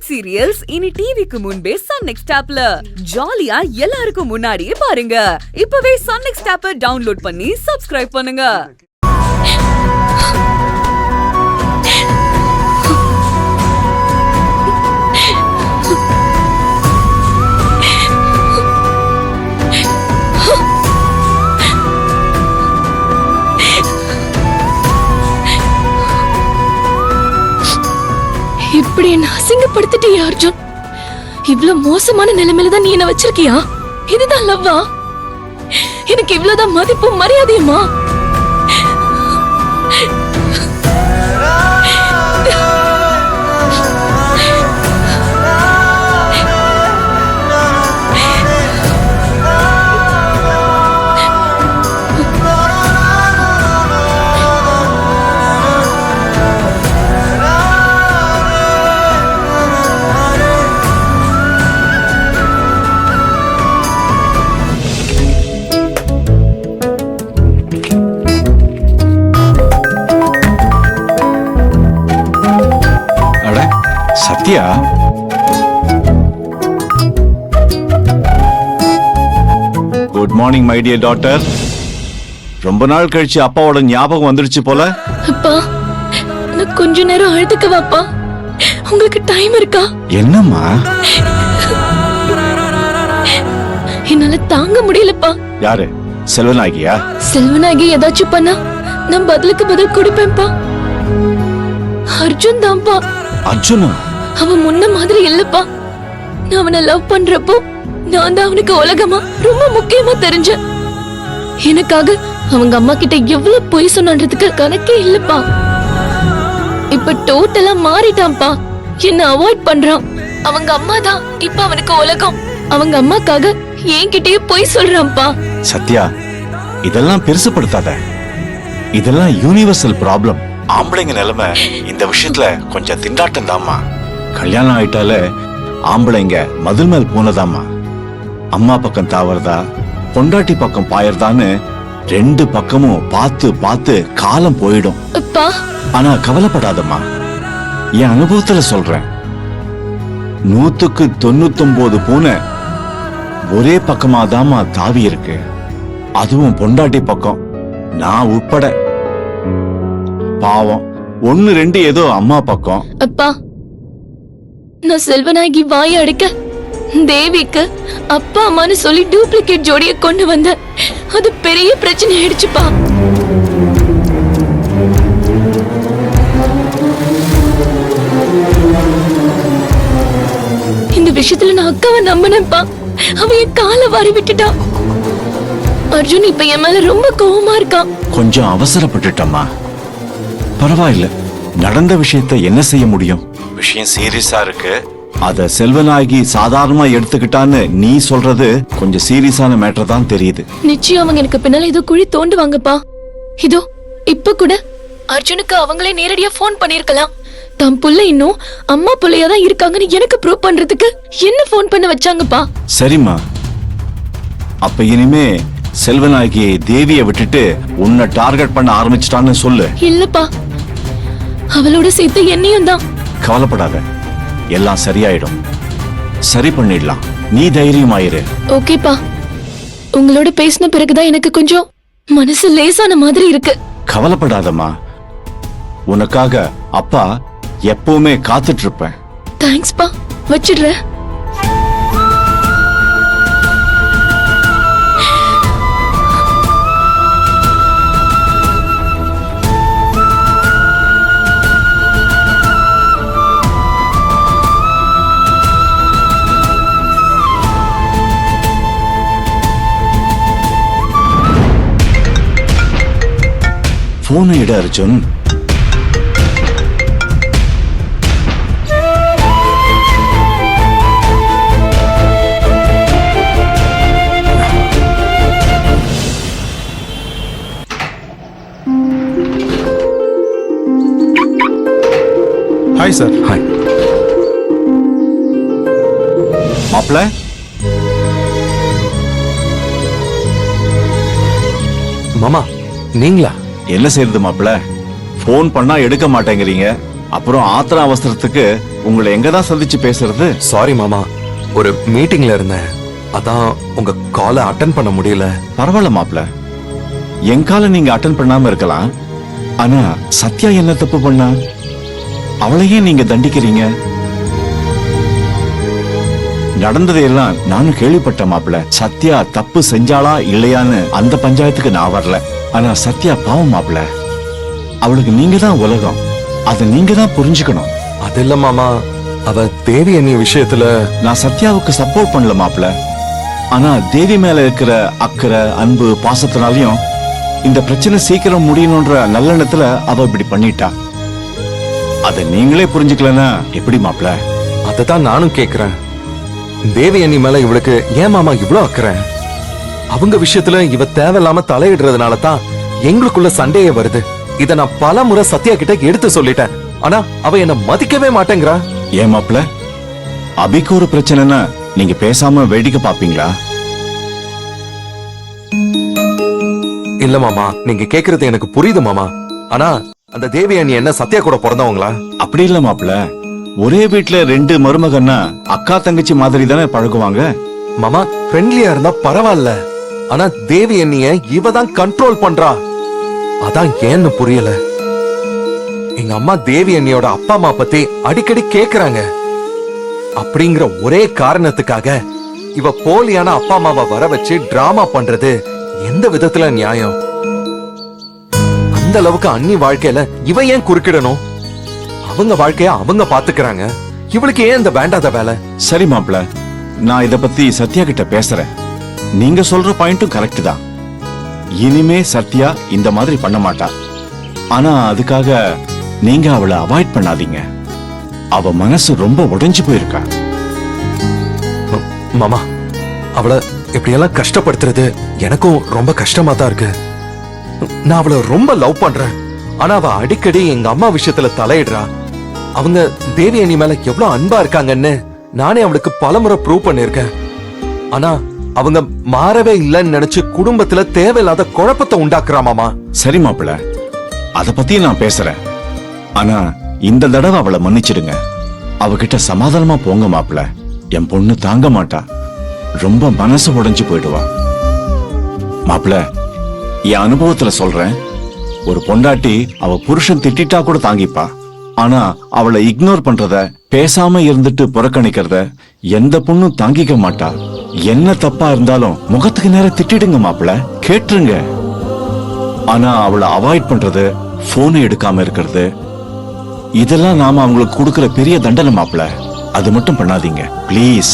Hit serials இனி டிவிக்கு முன்பே சன் நெக்ஸ்ட் ஆப்ல ஜாலியா எல்லாருக்கும் முன்னாடியே பாருங்க. இப்பவே சன் நெக்ஸ்ட் ஆப்பை டவுன்லோட் பண்ணி சப்ஸ்கிரைப் பண்ணுங்க. இப்படி என்ன அசிங்கப்படுத்திட்டியா அர்ஜுன்? இவ்வளவு மோசமான நிலைமையில தான் நீ என்ன வச்சிருக்கியா? இதுதான் லவ்வா? எனக்கு இவ்வளவுதான் மதிப்பும் மரியாதையுமா? Sathya, good morning my dear daughter. ரொம்ப நாள் கழிச்சு அப்பாவோட ஞாபகம் வந்துடுச்சு போல. அப்பா, நான் கொஞ்ச நேரம் அழுதுக்கவாப்பா? உங்களுக்கு டைம் இருக்கா? என்னம்மா? என்னால தாங்க முடியலப்பா. யாரு? செல்வநாயகியா? செல்வநாயகி ஏதாச்சும் பண்ணா நான் பதிலுக்கு பதில் கொடுப்பேன்ப்பா. அர்ஜுன் தான்ப்பா. அர்ஜுனா? அவன் முன்ன மாதிரி இல்லப்பா. நான் அவனை லவ் பண்றப்போ நான் தான் அவனுக்கு உலகமா ரொம்ப முக்கியமா தெரிஞ்சேன். எனக்காக அவங்க அம்மா கிட்ட எவ்வளவு பொய் சொன்னதுக்கு கணக்கே இல்லப்பா. இப்ப டோட்டலா மாறிட்டான்ப்பா. என்ன அவாய்ட் பண்றான். அவங்க அம்மா தான் இப்ப அவனுக்கு உலகம். அவங்க அம்மாக்காக என்கிட்டயே பொய் சொல்றான்ப்பா. சத்யா, இதெல்லாம் பெருசுப்படுத்தாத. இதெல்லாம் யூனிவர்சல் ப்ராப்ளம். ஆம்பளைங்க நிலைமை இந்த விஷயத்துல கொஞ்சம் திண்டாட்டம் தாமா. கல்யாணம் ஆயிட்டால ஆம்பளைங்க மதில் மேல் போனதாமா. அம்மா பக்கம் தாவறதா பொண்டாட்டி பக்கம் பாயறதான்னு ரெண்டு பக்கமும் பார்த்து பார்த்து காலம் போயிடும். ஆனா கவலைப்படாதம்மா, என் அனுபவத்துல சொல்றேன். 100% பூனை ஒரே பக்கமா தாமா தாவி இருக்கு. அதுவும் பொண்டாட்டி பக்கம், நான் உட்பட. பாவம் 1-2 ஏதோ அம்மா பக்கம். அப்பா, நான் செல்வநாயகி வாய அடைக்க தேவிக்கு அப்பா அம்மான்னு சொல்லி டூப்ளிகேட் ஜோடிய கொண்டு வந்த. அது பெரிய பிரச்சனை ஆயிடுச்சுப்பா. இந்த விஷயத்துல நான் அக்காவை நம்பினேன்ப்பா. அவ என் காலை வாரி விட்டுட்டா. அர்ஜுன் இப்ப என் மேல ரொம்ப கோவமா இருக்கான். கொஞ்சம் அவசரப்பட்டுட்டம்மா. பரவாயில்ல, நடந்த விஷயத்தை என்ன செய்ய முடியும்? விஷயம் சீரியஸா இருக்கு. அத செல்வநாயகி சாதாரணமா எடுத்துக்கிட்டான்னு நீ சொல்றது கொஞ்சம் சீரியஸான மேட்டர் தான் தெரியுது. நிச்சயம் அவங்க எனக்கு பின்னால ஏதோ குழி தோண்டுவாங்கப்பா. இதோ இப்ப கூட அர்ஜுனுக்கு அவங்களே நேரடியா போன் பண்ணிருக்கலாம். தம் புள்ள இன்னும் அம்மா புள்ளையா தான் இருக்காங்கன்னு எனக்கு ப்ரூவ் பண்றதுக்கு என்ன போன் பண்ண வச்சாங்கப்பா. சரிம்மா, அப்ப இனிமே செல்வநாயகி தேவியை விட்டுட்டு உன்னை டார்கெட் பண்ண ஆரம்பிச்சிட்டான்னு சொல்லு. இல்லப்பா, அவளோட சேர்த்து என்னையும் தான். கவலைப்படாத, எல்லாம் சரியாயிடும். சரி பண்ணிடலாம், நீ தைரியமாயிரு. ஓகேப்பா, உங்களோட பேசின பிறகுதான் எனக்கு கொஞ்சம் மனசு லேசான மாதிரி இருக்கு. கவலைப்படாதம்மா, உனக்காக அப்பா எப்பவுமே காத்துட்டு இருப்பேன். தேங்க்ஸ்பா, வச்சிடுறேன். போனை இட அர்ஜுன். Hi sir. ஹாய் மாப்ள. மாமா, நீங்களா? என்ன செய்யறது மாப்பிள்ள, போன் பண்ணா எடுக்க மாட்டேங்கிறீங்க. அப்புறம் ஆத்திர அவசரத்துக்கு உங்களை எங்கதான் சந்திச்சு பேசுறது? சாரி மாமா, ஒரு மீட்டிங்ல இருந்தேன், அதான் உங்க காலை அட்டன் பண்ண முடியல. பரவாயில்ல மாப்ள, என் காலை நீங்க அட்டன் பண்ணாம இருக்கலாம். ஆனா சத்யா என்ன தப்பு பண்ணா? அவளையே நீங்க தண்டிக்கிறீங்க. நடந்ததையெல்லாம் நானும் கேள்விப்பட்ட மாப்ள. சத்யா தப்பு செஞ்சாளா இல்லையான்னு அந்த பஞ்சாயத்துக்கு நான் வரல. ஆனா சத்யா பாவம் மாப்ள, அவளுக்கு நீங்க தான் உலகம், அதை நீங்க தான் புரிஞ்சுக்கணும். அது இல்ல மாமா, அவ தேவி அண்ணி விஷயத்துல நான் சத்யாவுக்கு சப்போர்ட் பண்ணல மாப்ள. ஆனா தேவி மேல இருக்கிற அக்கறை, அன்பு, பாசத்தினாலையும் இந்த பிரச்சனை சீக்கிரம் முடியணும்ன்ற நல்லெண்ணத்துல அவ இப்படி பண்ணிட்டா. அதை நீங்களே புரிஞ்சுக்கலன்னா எப்படி மாப்ள? அததான் நானும் கேக்குறேன். தேவி அண்ணி மேல இவளுக்கு ஏன் மாமா இவ்ளோ அக்கறை? அவங்க விஷயத்துல இவ தேவையில்லாம தலையிடுறதுனால தான் எங்களுக்குள்ள சண்டையே வருது. இத நான் பல முறை சத்யா கிட்ட எடுத்து சொல்லிட்டேன். ஆனா அவ என்ன மதிக்கவே மாட்டேங்கிறா. ஏன் மாப்ள, அபிக்கு ஒரு பிரச்சனைனா நீங்க பேசாம வேடிக்கை பாப்பீங்களா? இல்ல மாமா, நீங்க கேக்குறது எனக்கு புரியுது மாமா. ஆனா அந்த தேவி அண்ணி என்ன சத்யா கூட பிறந்தவங்களா? அப்படி இல்ல மாப்ள, ஒரே வீட்டுல ரெண்டு மருமகன்னா அக்கா தங்கச்சி மாதிரி தானே பழகுவாங்க. மாமா, ஃப்ரெண்ட்லியா இருந்தா பரவாயில்ல, ஆனா தேவி அண்ணிய இவ தான் கண்ட்ரோல் பண்றா. அதான் ஏன்னு புரியல. எங்க அம்மா தேவி அண்ணியோட அப்பா அம்மா பத்தி அடிக்கடி கேக்குறாங்க. அப்படிங்கிற ஒரே காரணத்துக்காக இவ போலியான அப்பா அம்மாவை வர வச்சு டிராமா பண்றது எந்த விதத்துல நியாயம்? அந்த அளவுக்கு அண்ணி வாழ்க்கையில இவ ஏன் குறுக்கிடணும்? அவங்க வாழ்க்கைய அவங்க பாத்துக்கிறாங்க, இவளுக்கு ஏன் இந்த வேண்டாத வேலை? சரி மாப்ள, நான் இத பத்தி சத்யா கிட்ட பேசுறேன். நீங்க சொல்ற பாயிண்ட்டும் கரெக்ட் தான். இனிமே சத்யா இந்த மாதிரி பண்ண மாட்டா. ஆனா அதுக்காக நீங்க அவளை அவாய்ட் பண்ணாதீங்க. அவ மனசு ரொம்ப உடைஞ்சு போயிருக்கா. மாமா, அவளை இப்படியெல்லாம் கஷ்டப்படுத்துறது எனக்கும் ரொம்ப கஷ்டமா தான் இருக்கு. நான் அவளை ரொம்ப லவ் பண்றேன். ஆனா அவ அடிக்கடி எங்க அம்மா விஷயத்துல தலையிடுறா. அவங்க தேவி அண்ணி மேல எவ்வளவு அன்பா இருக்காங்கன்னு நானே அவளுக்கு பலமுறை ப்ரூவ் பண்ணிருக்கேன். ஆனா அவங்க மாறவே இல்லைன்னு நினைச்சு குடும்பத்துல தேவையில்லாத குழப்பத்தை உண்டாக்குறா மாமா. சரி மாப்பிள, அத பத்தி நான் பேசுறேன். ஆனா இந்த தடவை அவளை மன்னிச்சிடுங்க. அவகிட்ட சமாதானமா போங்க மாப்பிள. என் பொண்ணு தாங்க மாட்டா, ரொம்ப மனசு உடைஞ்சு போயிடுவா. மாப்பிள, என் அனுபவத்துல சொல்றேன், ஒரு பொண்டாட்டி அவ புருஷன் திட்டிட்டா கூட தாங்கிப்பா. ஆனா அவளை இக்னோர் பண்றத, பேசாம இருந்துட்டு புறக்கணிக்கிறத எந்த பொண்ணும் தாங்கிக்க மாட்டா. என்ன தப்பா இருந்தாலும் முகத்துக்கு நேரம் திட்டிடுங்க மாப்பிள, கேட்டுருங்க. ஆனா அவளை அவாய்ட் பண்றது, போனை எடுக்காம இருக்கிறது, இதெல்லாம் நாம அவங்களுக்கு கொடுக்கிற பெரிய தண்டனை மாப்பிள. அது மட்டும் பண்ணாதீங்க ப்ளீஸ்.